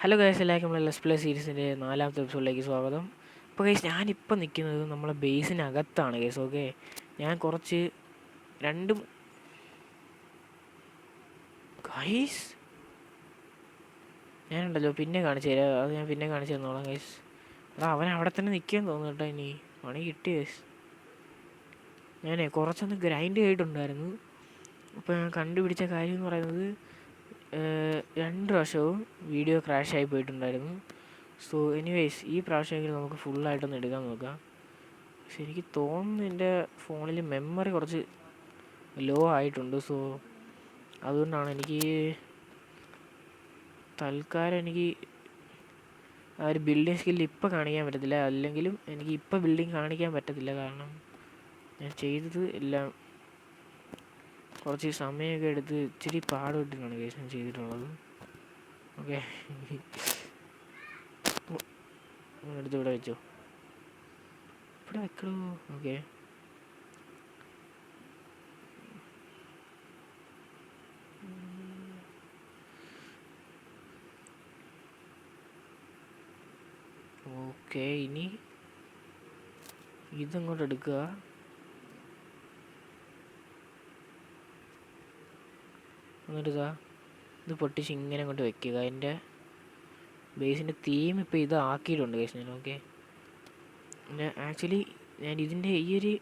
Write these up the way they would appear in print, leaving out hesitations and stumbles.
Hello guys, എല്ലാവർക്കും നമ്മുടെ less play സീരീസിൻ്റെ 4ാമത്തെ എപ്പിസോഡിലേക്ക് സ്വാഗതം. ഇപ്പോൾ ഗൈസ്, ഞാനിപ്പോൾ നിൽക്കുന്നത് നമ്മളെ ബേസിനകത്താണ് ഗൈസ്. ഓക്കെ, ഞാൻ കുറച്ച് രണ്ടും ഗൈസ് ഞാനുണ്ടല്ലോ പിന്നെ കാണിച്ചു തരാം. അത് ഞാൻ പിന്നെ കാണിച്ചു തന്നോളാം ഗൈസ്. അവൻ അവിടെ തന്നെ നിൽക്കാൻ തോന്നുന്നു കേട്ടോ. ഇനി പണി കിട്ടി ഗൈസ്. ഞാനേ കുറച്ചൊന്ന് ഗ്രൈൻഡ് ചെയ്തിട്ടുണ്ടായിരുന്നു. അപ്പോൾ ഞാൻ കണ്ടുപിടിച്ച കാര്യം എന്ന് പറയുന്നത് 2 പ്രാവശ്യവും വീഡിയോ ക്രാഷായി പോയിട്ടുണ്ടായിരുന്നു. സോ എനിവേയ്സ്, ഈ പ്രാവശ്യമെങ്കിലും നമുക്ക് ഫുള്ളായിട്ടൊന്ന് എടുക്കാൻ നോക്കാം. പക്ഷെ എനിക്ക് തോന്നുന്നു എൻ്റെ ഫോണിൽ മെമ്മറി കുറച്ച് ലോ ആയിട്ടുണ്ട്. സോ അതുകൊണ്ടാണ് എനിക്ക് തൽക്കാലം ആ ഒരു ബിൽഡിംഗ് സ്കില്ല് ഇപ്പോൾ കാണിക്കാൻ പറ്റത്തില്ല. അല്ലെങ്കിലും എനിക്ക് ഇപ്പോൾ ബിൽഡിംഗ് കാണിക്കാൻ പറ്റത്തില്ല. കാരണം ഞാൻ ചെയ്തത് എല്ലാം കുറച്ച് സമയമൊക്കെ എടുത്ത് ഇച്ചിരി പാടുപെട്ടിട്ടാണ് കേസ് ഞാൻ ചെയ്തിട്ടുള്ളത്. ഓക്കെ, എടുത്ത് ഇവിടെ വെച്ചോ, ഇവിടെ വെക്കണോ? Okay, okay. ഇനി ഇതങ്ങോട്ട് എടുക്കുക. എന്നിട്ട് ഇത് പൊട്ടിച്ച് ഇങ്ങനെ അങ്ങോട്ട് വെക്കുക. അതിൻ്റെ ബേസിൻ്റെ തീം ഇപ്പോൾ ഇത് ആക്കിയിട്ടുണ്ട് കേസ് ഞാൻ. ഓക്കെ, പിന്നെ ആക്ച്വലി ഞാൻ ഇതിൻ്റെ ഈ ഒരു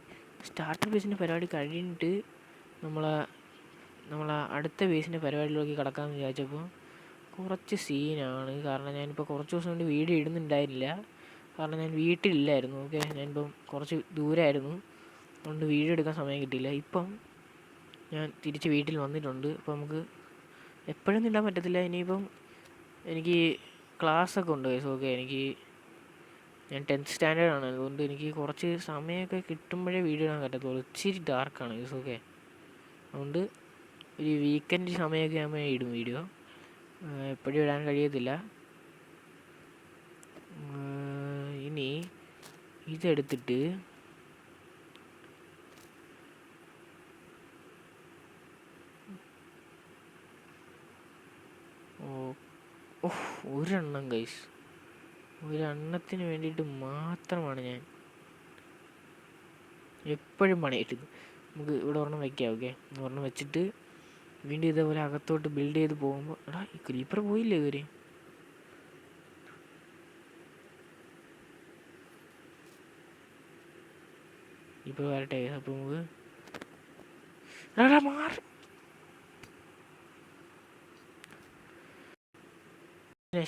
സ്റ്റാർട്ടർ ബേസിൻ്റെ പരിപാടി കഴിഞ്ഞിട്ട് നമ്മളെ അടുത്ത ബേസിൻ്റെ പരിപാടിയിലേക്ക് കടക്കാമെന്ന് വിചാരിച്ചപ്പോൾ കുറച്ച് സീനാണ്. കാരണം ഞാനിപ്പോൾ കുറച്ച് ദിവസം കൊണ്ട് വീഡിയോ ഇടുന്നുണ്ടായിരുന്നില്ല. കാരണം ഞാൻ വീട്ടിലില്ലായിരുന്നു. ഓക്കെ, ഞാനിപ്പം കുറച്ച് ദൂരമായിരുന്നു, അതുകൊണ്ട് വീഡിയോ എടുക്കാൻ സമയം കിട്ടിയില്ല. ഇപ്പം ഞാൻ തിരിച്ച് വീട്ടിൽ വന്നിട്ടുണ്ട്. അപ്പോൾ നമുക്ക് എപ്പോഴൊന്നും ഇടാൻ പറ്റത്തില്ല. ഇനിയിപ്പം എനിക്ക് ക്ലാസ്സൊക്കെ ഉണ്ട് കേസ്. ഓക്കെ, ഞാൻ 10th സ്റ്റാൻഡേർഡാണ്. അതുകൊണ്ട് എനിക്ക് കുറച്ച് സമയമൊക്കെ കിട്ടുമ്പോഴേ വീഡിയോ ഇടാൻ പറ്റത്തുള്ളൂ. ഇച്ചിരി ഡാർക്കാണ് കേസ്. ഓക്കെ, അതുകൊണ്ട് ഒരു വീക്കെൻഡ് സമയമൊക്കെ ആകുമ്പോൾ ഇടും വീഡിയോ. എപ്പോഴും ഇടാൻ കഴിയത്തില്ല. ഇനി ഇതെടുത്തിട്ട് ഒരെണ്ണം ഗൈസ്, ഒരെണ്ണത്തിന് വേണ്ടിയിട്ട് മാത്രമാണ് ഞാൻ എപ്പോഴും പണിയിട്ടത്. നമുക്ക് ഇവിടെ ഒരെണ്ണം വയ്ക്കാം. ഓക്കെ, ഒരെണ്ണം വെച്ചിട്ട് വീണ്ടും ഇതേപോലെ അകത്തോട്ട് ബിൽഡ് ചെയ്ത് പോകുമ്പോൾ ഈ ക്രീപ്പർ പോയില്ലേ ഇവര്? ഇപ്പോൾ വരട്ടെ. അപ്പോൾ നമുക്ക് മാറി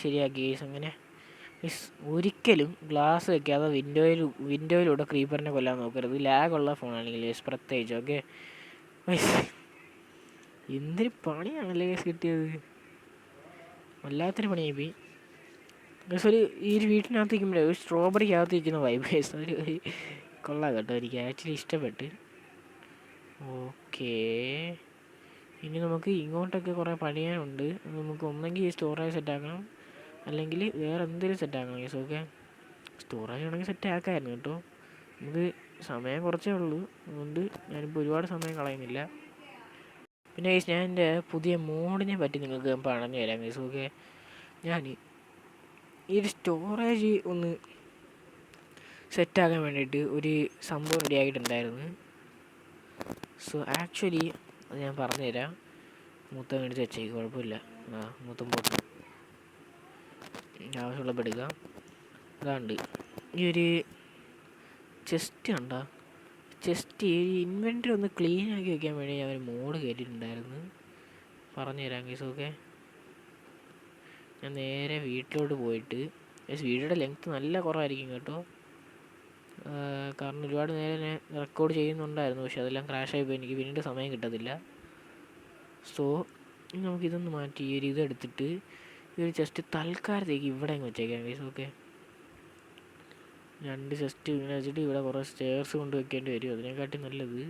ശരിയാക്കി ഗൈസ്. അങ്ങനെ ഒരിക്കലും ഗ്ലാസ് വെക്കാതെ വിൻഡോയിലൂടെ ക്രീപ്പറിനെ കൊല്ലാൻ നോക്കരുത്. ലാഗുള്ള ഫോണാണെങ്കിൽ പ്രത്യേകിച്ച്. ഓക്കെ, എന്തൊരു പണിയാണല്ലേ കേസ് കിട്ടിയത്. വല്ലാത്തൊരു പണിയായി പോയി ഗൈസ്. ഈ ഒരു വീട്ടിനകത്ത് ഇരിക്കുമ്പോഴേ ഒരു സ്ട്രോബെറിക്കകത്ത് ഇരിക്കുന്ന വൈബ് ഗൈസ്. ഒരു കൊള്ളാം കേട്ടോ, എനിക്ക് ആക്ച്വലി ഇഷ്ടപ്പെട്ട്. ഓക്കേ, ഇനി നമുക്ക് ഇങ്ങോട്ടൊക്കെ കുറേ പണിയാനുണ്ട്. നമുക്ക് ഒന്നെങ്കിൽ ഈ സ്റ്റോറേജ് സെറ്റാക്കണം, അല്ലെങ്കിൽ വേറെ എന്തെങ്കിലും സെറ്റാക്കണം ഗൈസ്. ഓക്കെ, സ്റ്റോറേജ് ആണെങ്കിൽ സെറ്റാക്കാമായിരുന്നു കേട്ടോ. നമുക്ക് സമയം കുറച്ചേ ഉള്ളൂ, അതുകൊണ്ട് ഞാനിപ്പോൾ ഒരുപാട് സമയം കളയുന്നില്ല. പിന്നെ ഗൈസ്, ഞാൻ എൻ്റെ പുതിയ മോഡിനെ പറ്റി നിങ്ങൾക്ക് പറഞ്ഞു തരാം ഗൈസ്. ഓക്കെ, ഞാൻ ഈ ഒരു സ്റ്റോറേജ് ഒന്ന് സെറ്റാക്കാൻ വേണ്ടിയിട്ട് ഒരു സംഭവം റെഡി ആയിട്ടുണ്ടായിരുന്നു. സോ ആക്ച്വലി അത് ഞാൻ പറഞ്ഞുതരാം. മൂത്ത മേടിച്ച് വെച്ചേക്ക്, കുഴപ്പമില്ല. മൂത്തം പോട്ട് ആവശ്യമുള്ളപ്പോൾ എടുക്കാം. അതാണ്ട് ഈ ഒരു ചെസ്റ്റ് കണ്ട, ചെസ്റ്റ് ഈ ഇൻവെൻറ്ററി ഒന്ന് ക്ലീൻ ആക്കി വെക്കാൻ വേണ്ടി ഞാൻ ഒരു മോഡ് കയറ്റിയിട്ടുണ്ടായിരുന്നു. പറഞ്ഞു തരാം കേസ്. ഓക്കെ, ഞാൻ നേരെ വീട്ടിലോട്ട് പോയിട്ട് വീഡിയോയുടെ ലെങ്ത്ത് നല്ല കുറവായിരിക്കും കേട്ടോ. കാരണം ഒരുപാട് നേരം ഞാൻ റെക്കോർഡ് ചെയ്യുന്നുണ്ടായിരുന്നു. പക്ഷെ അതെല്ലാം ക്രാഷായിപ്പോയി. എനിക്ക് പിന്നീട് സമയം കിട്ടത്തില്ല. സോ നമുക്കിതൊന്ന് മാറ്റി ഈ ഒരു ഇതെടുത്തിട്ട് ഈ ഒരു ചെസ്റ്റ് തൽക്കാലത്തേക്ക് ഇവിടെ അങ്ങ് വെച്ചേക്കാം കേസ്. ഓക്കെ, 2 ചെസ്റ്റ് ഇങ്ങനെ വെച്ചിട്ട് ഇവിടെ കുറേ സ്റ്റെയർസ് കൊണ്ട് വെക്കേണ്ടി വരും. അതിനെക്കാട്ടി നല്ലത്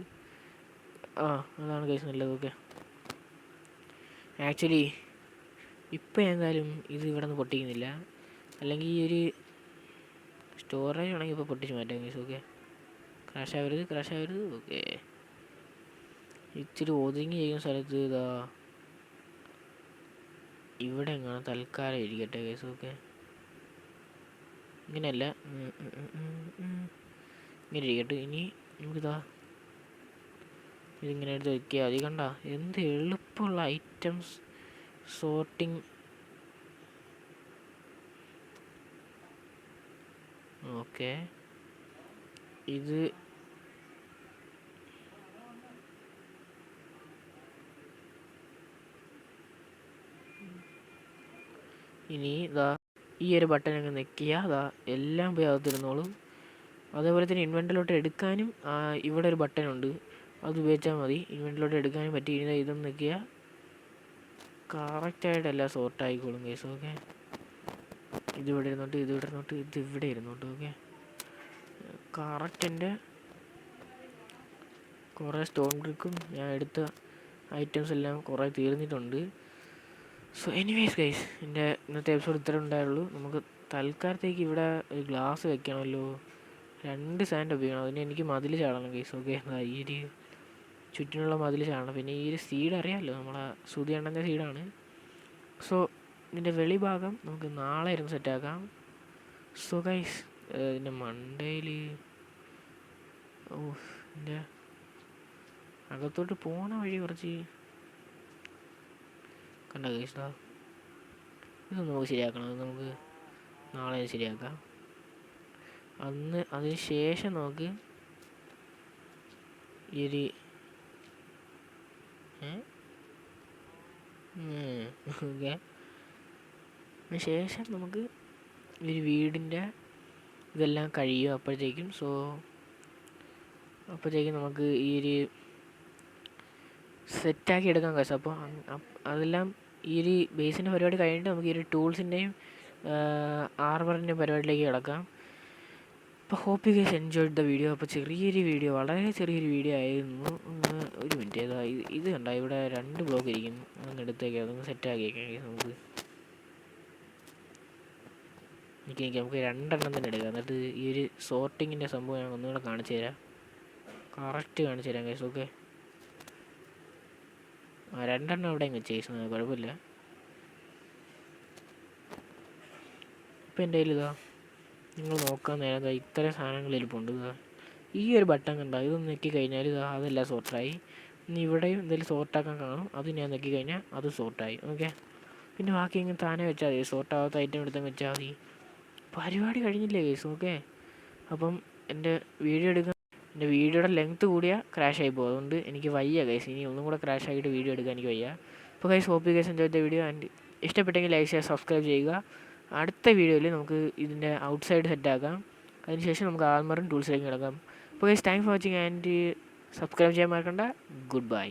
അതാണ് കേസ് നല്ലത്. ഓക്കെ, ആക്ച്വലി ഇപ്പം എന്തായാലും ഇത് ഇവിടെ നിന്ന് പൊട്ടിക്കുന്നില്ല. അല്ലെങ്കിൽ ഈ ഒരു സ്റ്റോറേജ് ആണെങ്കിൽ ഇപ്പോൾ പൊട്ടിച്ച് മാറ്റാം കേസ്. ഓക്കെ, ക്രാഷ് ആവരുത്. ഓക്കെ, ഇച്ചിരി ഒതുങ്ങി ചെയ്യുന്ന സ്ഥലത്ത് ഇവിടെ എങ്ങനെ തൽക്കാലം ഇരിക്കട്ടെ കേസ്. ഓക്കെ, ഇങ്ങനെയല്ല, ഇങ്ങനെ ഇരിക്കട്ടെ. ഇനി നമുക്കിതാ ഇതിങ്ങനെ എടുത്ത് വയ്ക്കുക. അത് കണ്ട എന്ത് എളുപ്പമുള്ള ഐറ്റംസ് സോർട്ടിങ്. ഓക്കെ, ഇത് ഇനി ഇതാ ഈ ഒരു ബട്ടൺ അങ്ങ് ഞെക്കിയാൽ അതാ എല്ലാം പോയി അകത്തിരുന്നോളും. അതേപോലെ തന്നെ ഇൻവെൻറ്ററിലോട്ട് എടുക്കാനും ഇവിടെ ഒരു ബട്ടൺ ഉണ്ട്, അത് ഉപയോഗിച്ചാൽ മതി. ഇൻവെൻറ്ററിലോട്ട് എടുക്കാനും പറ്റി. ഇതൊന്ന് ഞെക്കിയാൽ കറക്റ്റായിട്ടെല്ലാം സോർട്ടായിക്കോളും കേസ്. ഓക്കെ, ഇതിവിടെ ഇരുന്നോട്ട് ഇതിവിടെ ഇരുന്നോട്ട്. Okay, correct. എൻ്റെ കുറേ സ്റ്റോൺ ബ്രിക്കും ഞാൻ എടുത്ത ഐറ്റംസ് എല്ലാം കുറേ തീർന്നിട്ടുണ്ട്. സോ എനിവേസ് ഗൈസ്, എൻ്റെ ഇന്നത്തെ എപ്പിസോഡ് ഇത്ര ഉണ്ടായുള്ളൂ. നമുക്ക് തൽക്കാലത്തേക്ക് ഇവിടെ ഒരു ഗ്ലാസ് വെക്കണമല്ലോ. 2 സാൻഡ് ഉപയോഗിക്കണം. അതിന് എനിക്ക് മതിൽ ചാടണം ഗൈസ്. ഓക്കെ, ഈ ഒരു ചുറ്റിനുള്ള മതിൽ ചാടണം. പിന്നെ ഈ ഒരു സീഡ് അറിയാമല്ലോ, നമ്മളെ സുതി എണ്ണൻ്റെ സീഡാണ്. സോ ഇതിൻ്റെ വെളിഭാഗം നമുക്ക് നാളെ ഇരുന്ന് സെറ്റാക്കാം. സോ ഗൈസ്, ഇതിൻ്റെ മണ്ടയിൽ എൻ്റെ അകത്തോട്ട് പോണ വഴി കുറച്ച് കണ്ട ഗൈസ്. ഇതൊന്നും നമുക്ക് ശരിയാക്കണം. അത് നമുക്ക് നാളെ ശരിയാക്കാം. അതിന് ശേഷം നമുക്ക് ഈ ഒരു ഓക്കെ, അതിന് ശേഷം നമുക്ക് ഈ ഒരു വീടിൻ്റെ ഇതെല്ലാം കഴിയും അപ്പോഴത്തേക്കും. സോ അപ്പോഴത്തേക്കും നമുക്ക് ഈ ഒരു സെറ്റാക്കി എടുക്കാൻ കഴിയും. അപ്പോൾ അതെല്ലാം ഈ ഒരു ബേസിൻ്റെ പരിപാടി കഴിഞ്ഞിട്ട് നമുക്ക് ഈ ഒരു ടൂൾസിൻ്റെയും ആർമറിൻ്റെയും പരിപാടിയിലേക്ക് കിടക്കാം. അപ്പോൾ hope you guys enjoyed the video. അപ്പോൾ ചെറിയൊരു വീഡിയോ, വളരെ ചെറിയൊരു വീഡിയോ ആയിരുന്നു. ഒരു മിനിറ്റ്, ഇത് കണ്ട ഇവിടെ 2 ബ്ലോക്ക് ഇരിക്കുന്നു. അതൊന്ന് എടുത്തേക്കാം, അതൊന്ന് സെറ്റാക്കിയേക്കാം നമുക്ക്. നമുക്ക് 2 എണ്ണം തന്നെ എടുക്കാം. എന്നിട്ട് ഈ ഒരു സോർട്ടിങ്ങിൻ്റെ സംഭവം ഞാൻ ഒന്നുകൂടെ കാണിച്ചു തരാം. കറക്റ്റ് കാണിച്ചു തരാം ഗൈസ്. ഓക്കെ, 2 എണ്ണം ഇവിടെ വെച്ചേക്കുന്നത് കുഴപ്പമില്ല. ഇപ്പം എൻ്റെ കയ്യിൽ നിങ്ങൾ നോക്കാൻ നേരം ഇത്ര സാധനങ്ങൾ ഇരിപ്പുണ്ട്. ഈ ഒരു ബട്ടൺ കണ്ട, ഇതൊന്ന് ഞെക്കി കഴിഞ്ഞാൽ അതെല്ലാം സോർട്ടായി. ഇനി ഇവിടെയും എന്തെങ്കിലും സോർട്ടാക്കാൻ കാണും, അത് ഞാൻ ഞെക്കി കഴിഞ്ഞാൽ അത് സോർട്ടായി. ഓക്കെ, പിന്നെ ബാക്കി ഇങ്ങനെ താനെ വെച്ചാൽ മതി. സോർട്ടാവാത്ത ഐറ്റം എടുത്ത് വെച്ചാൽ മതി. പരിപാടി കഴിഞ്ഞില്ലേ കേസ്. ഓക്കെ, അപ്പം എൻ്റെ വീഡിയോയുടെ ലെങ്ത്ത് കൂടിയാൽ ക്രാഷ് ആയി പോകും. അതുകൊണ്ട് എനിക്ക് വയ്യ ഗൈസ്, ഇനി ഒന്നും കൂടെ ക്രാഷ് ആക്കിയിട്ട് വീഡിയോ എടുക്കാൻ എനിക്ക് വയ്യ. അപ്പോൾ guys, hope you guys enjoy the video and ഇഷ്ടപ്പെട്ടെങ്കിൽ ലൈക്ക് ചെയ്യുക, സബ്സ്ക്രൈബ് ചെയ്യുക. അടുത്ത വീഡിയോയിൽ നമുക്ക് ഇതിൻ്റെ ഔട്ട്സൈഡ് സെറ്റാക്കാം. അതിനുശേഷം നമുക്ക് ആർമറും ടൂൾസിലേക്ക് കിടക്കാം. അപ്പോൾ guys, thanks for watching and subscribe ചെയ്യാൻ മറക്കണ്ട. Good bye.